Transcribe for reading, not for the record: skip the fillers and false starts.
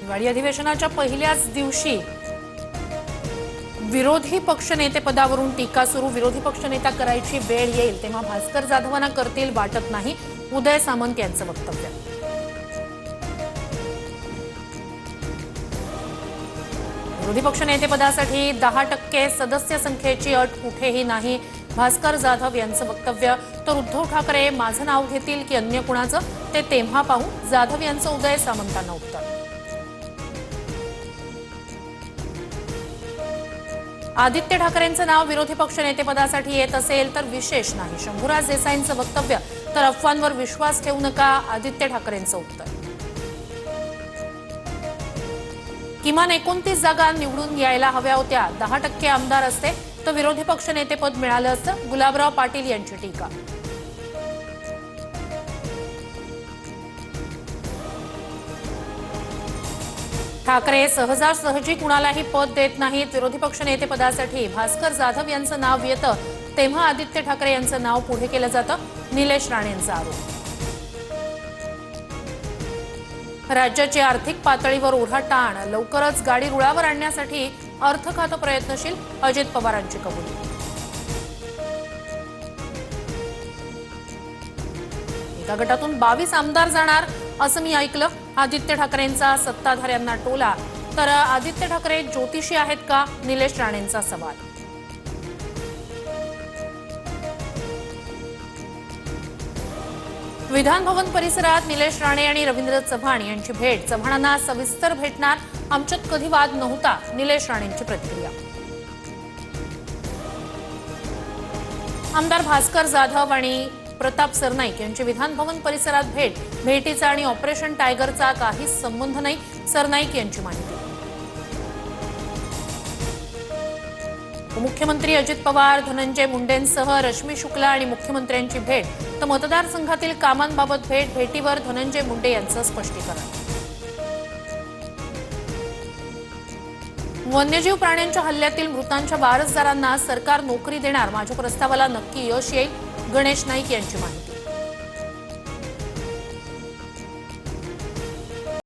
हिवाळी अधिवेशनाच्या पहिल्याच दिवशी विरोधी पक्षनेतेपदावरून टीका सुरू। विरोधी पक्षनेता करायची वेळ येईल तेव्हा भास्कर जाधवांना करतील वाटत नाही, उदय सामंत यांचं वक्तव्य। विरोधी पक्षनेतेपदासाठी 10% सदस्य संख्येची अट कुठेही नाही, भास्कर जाधव यांचं वक्तव्य। तर उद्धव ठाकरे माझं नाव घेतील की अन्य कुणाचं ते तेव्हा पाहू, जाधव यांचं उदय सामंतांना उत्तर। आदित्य ठाकरेंचं नाव विरोधी पक्षनेतेपदासाठी येत असेल तर विशेष नाही, शंभूराज देसाईंचं वक्तव्य। तर अफवांवर विश्वास ठेवू नका, आदित्य ठाकरेंचं उत्तर। किमान 29 जागा निवडून यायला हव्या होत्या, 10% आमदार असते तर विरोधी पक्षनेतेपद मिळालं असतं, गुलाबराव पाटील यांची टीका। ठाकरे सहजासहजी कुणालाही पद देत नाहीत, विरोधी पक्षनेतेपदासाठी भास्कर जाधव यांचं नाव येतं तेव्हा आदित्य ठाकरे यांचं नाव पुढे केलं जातं, निलेश राणेंचा आरोप। राज्याची आर्थिक पातळीवर ओढाताण, लवकरच गाडी रुळावर आणण्यासाठी अर्थ खातं प्रयत्नशील, अजित पवारांची कबुली। एका गटातून 22 आमदार जाणार असं मी ऐकलं, आदित्य ठाकरेंचा सत्ताधाऱ्यांना टोला। तर आदित्य ठाकरे ज्योतिषी आहेत का, निलेश राणेंचा सवाल। विधान भवन परिसरात निलेश राणे आणि रवींद्र चव्हाण यांची भेट, चव्हाणांना सविस्तर भेटणार, आमच्यात कधी वाद नव्हता, निलेश राणेंची प्रतिक्रिया। आमदार भास्कर जाधव आणि प्रताप सरनाईक यांची विधान भवन परिसरात भेट, भेटीचा आणि ऑपरेशन टायगरचा काहीच संबंध नाही, सरनाईक यांची माहिती। मुख्यमंत्री अजित पवार, धनंजय मुंडेंसह रश्मी शुक्ला आणि मुख्यमंत्र्यांची भेट, तर मतदारसंघातील कामांबाबत भेट, भेटीवर धनंजय मुंडे यांचं स्पष्टीकरण। वन्यजीव प्राण्यांच्या हल्ल्यातील मृतांच्या वारसदारांना सरकार नोकरी देणार, माझ्या प्रस्तावाला नक्की यश येईल, गणेश नाईक यांची माहिती।